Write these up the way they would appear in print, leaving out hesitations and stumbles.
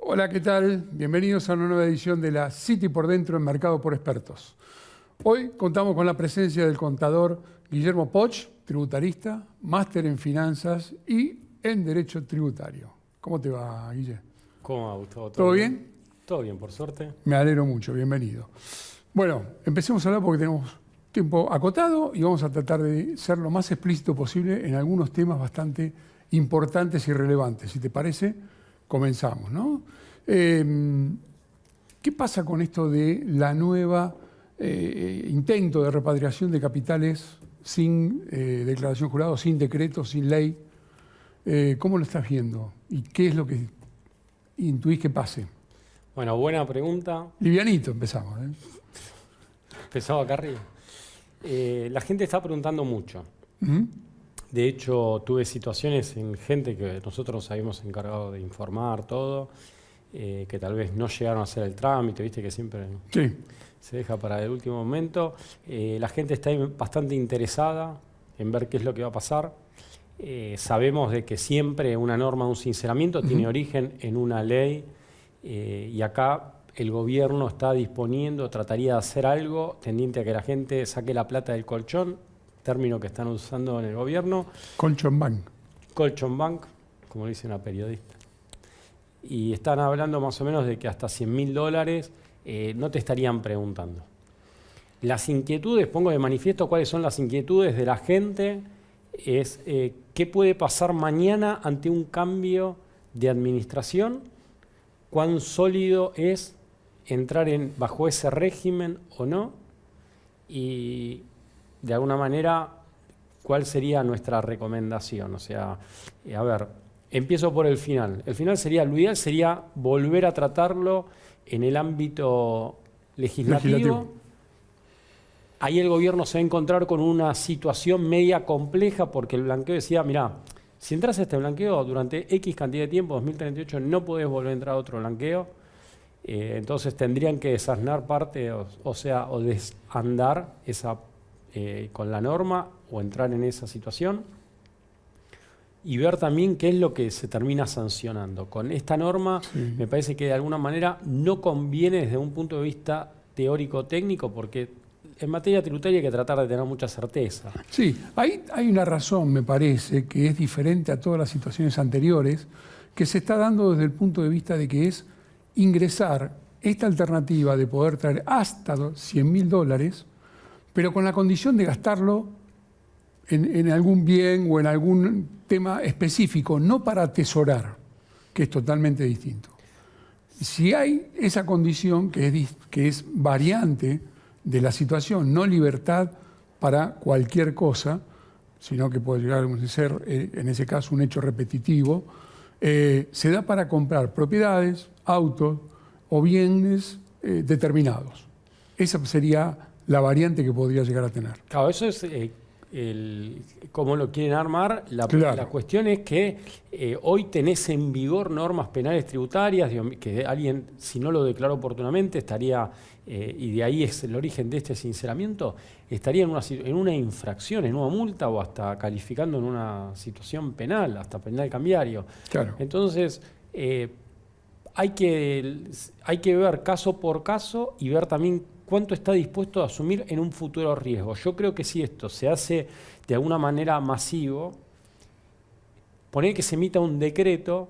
Hola, ¿qué tal? Bienvenidos a una nueva edición de la City por Dentro en Mercado por Expertos. Hoy contamos con la presencia del contador Guillermo Poch, tributarista, máster en finanzas y en Derecho Tributario. ¿Cómo te va, Guille? ¿Cómo va, Gustavo? ¿Todo bien? Todo bien, por suerte. Me alegro mucho, bienvenido. Bueno, empecemos a hablar porque tenemos tiempo acotado y vamos a tratar de ser lo más explícito posible en algunos temas bastante importantes y relevantes. Si te parece, comenzamos, ¿no? ¿Qué pasa con esto de la nueva intento de repatriación de capitales sin declaración jurada, sin decreto, sin ley? ¿Cómo lo estás viendo? ¿Y qué es lo que intuís que pase? Bueno, buena pregunta. Livianito empezamos, ¿eh? Empezaba acá arriba. La gente está preguntando mucho. ¿Mm? De hecho, tuve situaciones en gente que nosotros nos habíamos encargado de informar todo, que tal vez no llegaron a hacer el trámite, viste que siempre Sí. se deja para el último momento. La gente está bastante interesada en ver qué es lo que va a pasar. Sabemos de que siempre una norma de un sinceramiento tiene origen en una ley y acá el gobierno está disponiendo, trataría de hacer algo tendiente a que la gente saque la plata del colchón, término que están usando en el gobierno. Colchon Bank. Colchon Bank, como dice una periodista. Y están hablando más o menos de que hasta $100.000 no te estarían preguntando. Las inquietudes, pongo de manifiesto cuáles son las inquietudes de la gente, es qué puede pasar mañana ante un cambio de administración, cuán sólido es entrar bajo ese régimen o no, y de alguna manera, ¿cuál sería nuestra recomendación? O sea, a ver, empiezo por el final. El final sería, lo ideal sería volver a tratarlo en el ámbito legislativo. Ahí el gobierno se va a encontrar con una situación media compleja porque el blanqueo decía, mirá, si entras a este blanqueo durante X cantidad de tiempo, 2038, no podés volver a entrar a otro blanqueo. Entonces tendrían que desasnar parte, o desandar esa con la norma o entrar en esa situación y ver también qué es lo que se termina sancionando. Con esta norma me parece que de alguna manera no conviene desde un punto de vista teórico-técnico porque en materia tributaria hay que tratar de tener mucha certeza. Sí, hay una razón, me parece, que es diferente a todas las situaciones anteriores, que se está dando desde el punto de vista de que es ingresar esta alternativa de poder traer hasta $100.000, pero con la condición de gastarlo en algún bien o en algún tema específico, no para atesorar, que es totalmente distinto. Si hay esa condición que es variante de la situación, no libertad para cualquier cosa, sino que puede llegar a ser, en ese caso, un hecho repetitivo, se da para comprar propiedades, autos o bienes determinados. Esa sería la variante que podría llegar a tener. Claro, eso es cómo lo quieren armar. La cuestión es que hoy tenés en vigor normas penales tributarias, que alguien, si no lo declaró oportunamente, estaría, y de ahí es el origen de este sinceramiento, estaría en una infracción, en una multa o hasta calificando en una situación penal, hasta penal cambiario. Claro. Entonces, hay que ver caso por caso y ver también cuánto está dispuesto a asumir en un futuro riesgo. Yo creo que si esto se hace de alguna manera masivo, poner que se emita un decreto,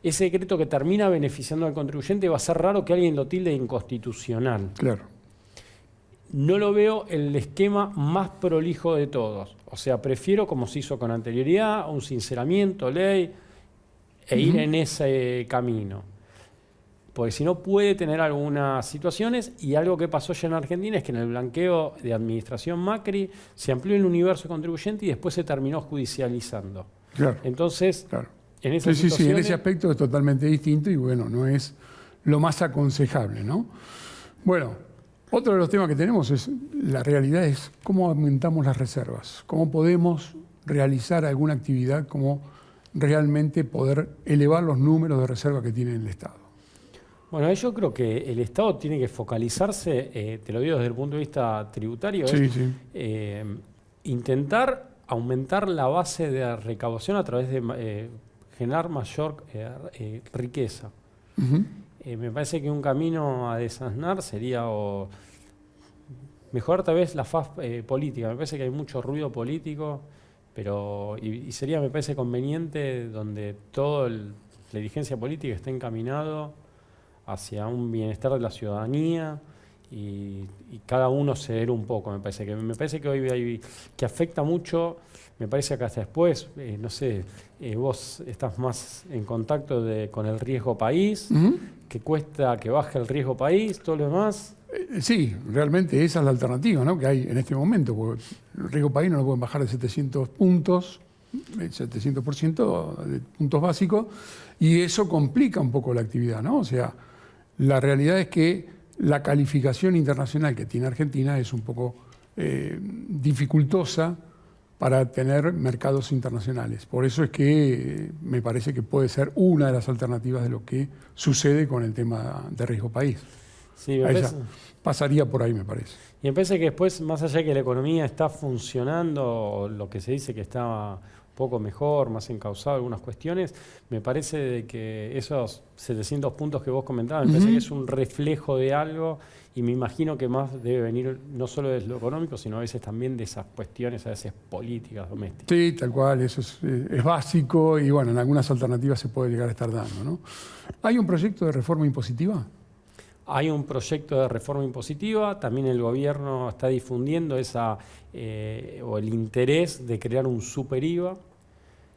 ese decreto que termina beneficiando al contribuyente va a ser raro que alguien lo tilde de inconstitucional. Claro. No lo veo el esquema más prolijo de todos. O sea, prefiero, como se hizo con anterioridad, un sinceramiento, ley, ir en ese camino. Porque si no puede tener algunas situaciones, y algo que pasó ya en Argentina es que en el blanqueo de administración Macri se amplió el universo contribuyente y después se terminó judicializando. Claro. Entonces, claro. En esas situaciones... Sí, en ese aspecto es totalmente distinto y bueno, no es lo más aconsejable, ¿no? Bueno, otro de los temas que tenemos es, la realidad es cómo aumentamos las reservas, cómo podemos realizar alguna actividad, cómo realmente poder elevar los números de reserva que tiene el Estado. Bueno, yo creo que el Estado tiene que focalizarse, te lo digo desde el punto de vista tributario, intentar aumentar la base de recaudación a través de generar mayor riqueza. Me parece que un camino a desasnar sería mejorar tal vez la faz política. Me parece que hay mucho ruido político, pero y sería, me parece, conveniente donde toda la dirigencia política esté encaminado hacia un bienestar de la ciudadanía y cada uno ceder un poco. Me parece que hoy hay, que afecta mucho. Me parece que hasta después, no sé, vos estás más en contacto con el riesgo país, que cuesta que baje el riesgo país, todo lo demás. Sí, realmente esa es la alternativa, ¿no?, que hay en este momento, porque el riesgo país no lo pueden bajar de 700 puntos, el 700% de puntos básicos, y eso complica un poco la actividad, ¿no? O sea, la realidad es que la calificación internacional que tiene Argentina es un poco dificultosa para tener mercados internacionales. Por eso es que me parece que puede ser una de las alternativas de lo que sucede con el tema de riesgo país. Sí, pasaría por ahí, me parece. Y me parece que después, más allá de que la economía está funcionando, lo que se dice que está un poco mejor, más encauzado algunas cuestiones, me parece de que esos 700 puntos que vos comentabas, me parece que es un reflejo de algo, y me imagino que más debe venir no solo de lo económico, sino a veces también de esas cuestiones, a veces políticas, domésticas. Sí, tal cual, eso es básico, y bueno, en algunas alternativas se puede llegar a estar dando, ¿no? ¿Hay un proyecto de reforma impositiva? Hay un proyecto de reforma impositiva, también el gobierno está difundiendo o el interés de crear un super IVA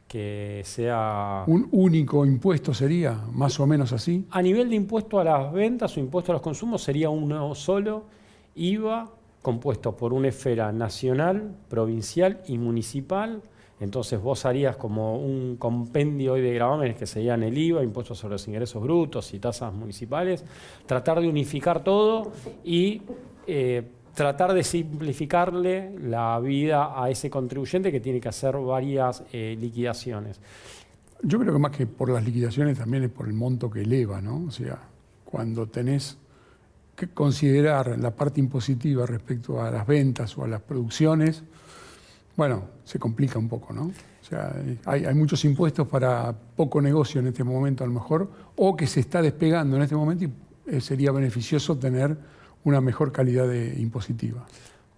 que sea... ¿Un único impuesto sería, más o menos así? A nivel de impuesto a las ventas o impuesto a los consumos sería uno solo IVA compuesto por una esfera nacional, provincial y municipal. Entonces vos harías como un compendio hoy de gravámenes que serían el IVA, impuestos sobre los ingresos brutos y tasas municipales, tratar de unificar todo y tratar de simplificarle la vida a ese contribuyente que tiene que hacer varias liquidaciones. Yo creo que más que por las liquidaciones también es por el monto que eleva, ¿no? O sea, cuando tenés que considerar la parte impositiva respecto a las ventas o a las producciones, bueno, se complica un poco, ¿no? O sea, hay muchos impuestos para poco negocio en este momento a lo mejor, o que se está despegando en este momento y sería beneficioso tener una mejor calidad impositiva.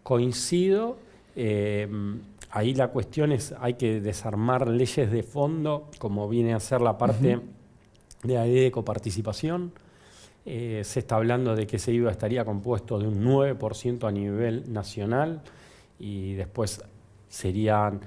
Coincido. Ahí la cuestión es, hay que desarmar leyes de fondo, como viene a ser la parte de la ley de coparticipación. Se está hablando de que ese IVA estaría compuesto de un 9% a nivel nacional y después serían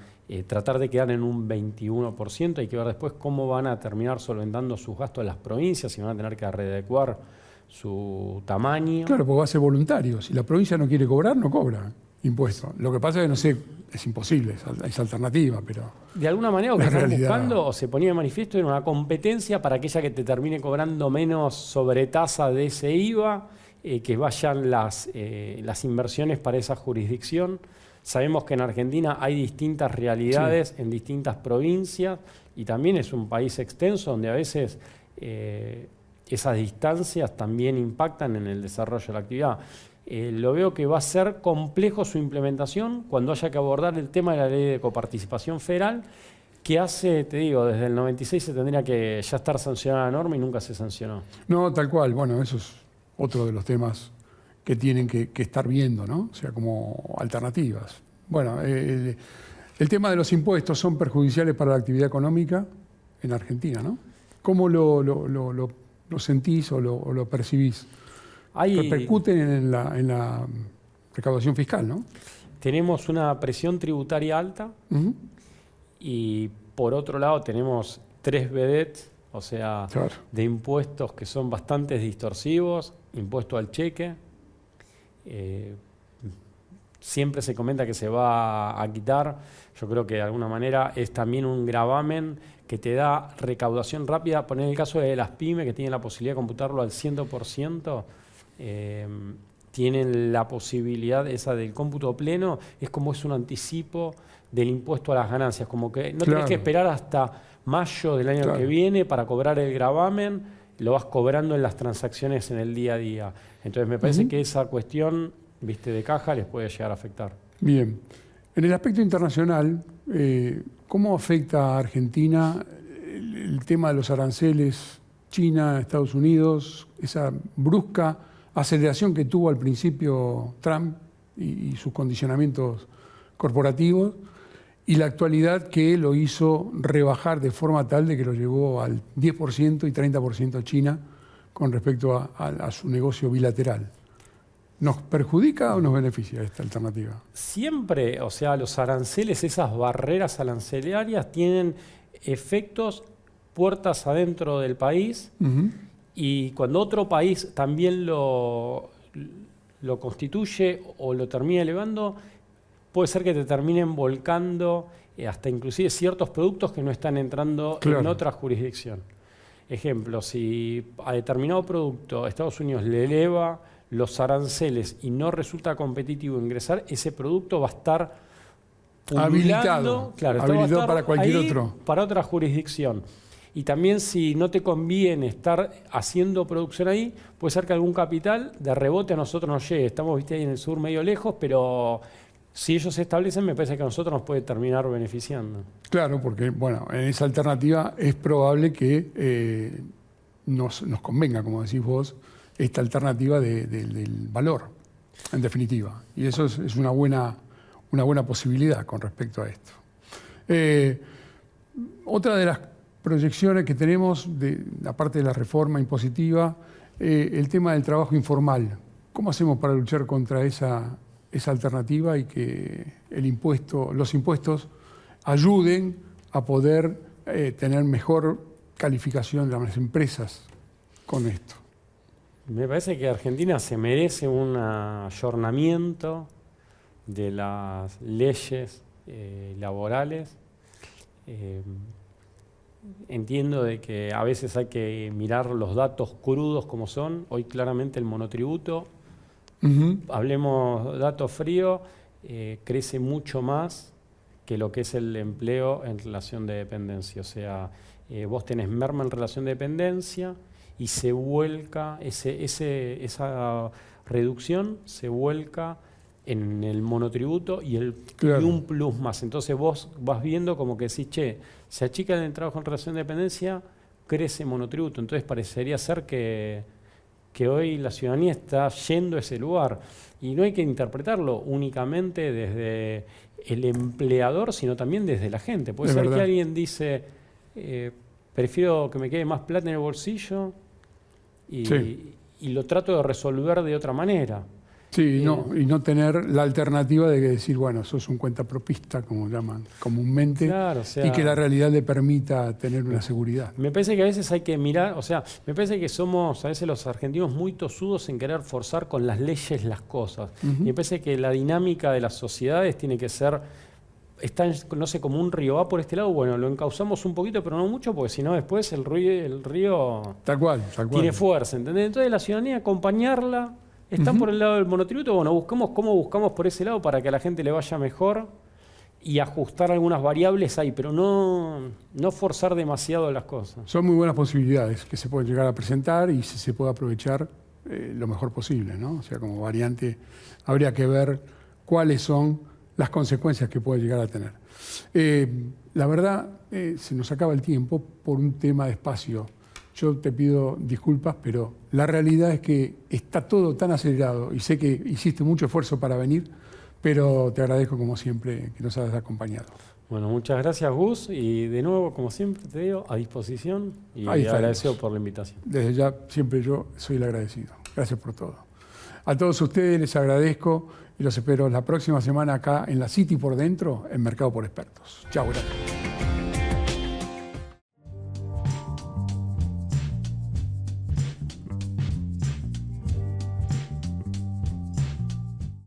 tratar de quedar en un 21%. Hay que ver después cómo van a terminar solventando sus gastos las provincias, si van a tener que readecuar su tamaño. Claro, porque va a ser voluntario. Si la provincia no quiere cobrar, no cobra impuesto. Lo que pasa es que, no sé, es imposible, es alternativa, pero... De alguna manera, lo que están buscando, o se ponía de manifiesto, era una competencia para aquella que te termine cobrando menos sobretasa de ese IVA, que vayan las inversiones para esa jurisdicción. Sabemos que en Argentina hay distintas realidades en distintas provincias y también es un país extenso donde a veces esas distancias también impactan en el desarrollo de la actividad. Lo veo que va a ser complejo su implementación cuando haya que abordar el tema de la ley de coparticipación federal, que hace, te digo, desde el 96 se tendría que ya estar sancionada la norma y nunca se sancionó. No, tal cual. Bueno, eso es otro de los temas que tienen que estar viendo, ¿no? O sea, como alternativas. Bueno, el tema de los impuestos son perjudiciales para la actividad económica en Argentina, ¿no? ¿Cómo lo sentís o lo percibís? Repercuten en la recaudación fiscal, ¿no? Tenemos una presión tributaria alta y por otro lado tenemos 3 vedettes, o sea, de impuestos que son bastante distorsivos, impuesto al cheque, siempre se comenta que se va a quitar. Yo creo que de alguna manera es también un gravamen que te da recaudación rápida. Poner el caso de las pymes que tienen la posibilidad de computarlo al 100%, tienen la posibilidad esa del cómputo pleno, es como es un anticipo del impuesto a las ganancias, como que no tenés que esperar hasta mayo del año que viene para cobrar el gravamen, lo vas cobrando en las transacciones en el día a día. Entonces me parece que esa cuestión, viste, de caja les puede llegar a afectar. Bien. En el aspecto internacional, ¿cómo afecta a Argentina el tema de los aranceles China, Estados Unidos, esa brusca aceleración que tuvo al principio Trump y sus condicionamientos corporativos, y la actualidad que lo hizo rebajar de forma tal de que lo llevó al 10% y 30% China con respecto a su negocio bilateral. ¿Nos perjudica o nos beneficia esta alternativa? Siempre, o sea, los aranceles, esas barreras arancelarias tienen efectos puertas adentro del país, y cuando otro país también lo constituye o lo termina elevando, puede ser que te terminen volcando hasta inclusive ciertos productos que no están entrando en otra jurisdicción. Ejemplo, si a determinado producto Estados Unidos le eleva los aranceles y no resulta competitivo ingresar, ese producto va a estar habilitado, habilitado para cualquier otro. Para otra jurisdicción. Y también si no te conviene estar haciendo producción ahí, puede ser que algún capital de rebote a nosotros nos llegue. Estamos ahí en el sur medio lejos, pero si ellos se establecen, me parece que a nosotros nos puede terminar beneficiando. Claro, porque bueno, en esa alternativa es probable que nos convenga, como decís vos, esta alternativa del valor, en definitiva. Y eso es una buena posibilidad con respecto a esto. Otra de las proyecciones que tenemos, aparte de la reforma impositiva, el tema del trabajo informal. ¿Cómo hacemos para luchar contra esa alternativa y que los impuestos ayuden a poder tener mejor calificación de las empresas con esto? Me parece que Argentina se merece un ayornamiento de las leyes laborales. Entiendo de que a veces hay que mirar los datos crudos como son. Hoy claramente el monotributo, hablemos datos fríos, crece mucho más que lo que es el empleo en relación de dependencia. O sea, vos tenés merma en relación de dependencia y se vuelca, esa reducción se vuelca en el monotributo y un plus más. Entonces vos vas viendo como que decís, se achica el trabajo en relación de dependencia, crece monotributo. Entonces parecería ser que hoy la ciudadanía está yendo a ese lugar. Y no hay que interpretarlo únicamente desde el empleador, sino también desde la gente. Puede ser que alguien dice, prefiero que me quede más plata en el bolsillo y lo trato de resolver de otra manera. Sí, y no tener la alternativa de decir, bueno, sos un cuentapropista, como llaman comúnmente, claro, o sea, y que la realidad le permita tener una seguridad. Me parece que a veces hay que mirar, o sea, me parece que somos a veces los argentinos muy tosudos en querer forzar con las leyes las cosas. Y me parece que la dinámica de las sociedades tiene que ser, no sé, como un río, va por este lado, bueno, lo encauzamos un poquito, pero no mucho, porque si no después el río tal cual. Tiene fuerza, ¿entendés? Entonces la ciudadanía acompañarla. ¿Están por el lado del monotributo? Bueno, buscamos cómo buscamos por ese lado para que a la gente le vaya mejor y ajustar algunas variables ahí, pero no forzar demasiado las cosas. Son muy buenas posibilidades que se pueden llegar a presentar y se puede aprovechar lo mejor posible, ¿no? O sea, como variante habría que ver cuáles son las consecuencias que puede llegar a tener. La verdad, se nos acaba el tiempo por un tema de espacio. Yo te pido disculpas, pero la realidad es que está todo tan acelerado y sé que hiciste mucho esfuerzo para venir, pero te agradezco como siempre que nos hayas acompañado. Bueno, muchas gracias, Gus, y de nuevo, como siempre te digo, a disposición y agradecido por la invitación. Desde ya, siempre yo soy el agradecido. Gracias por todo. A todos ustedes les agradezco y los espero la próxima semana acá en la City por Dentro, en Mercado por Expertos. Chao, gracias.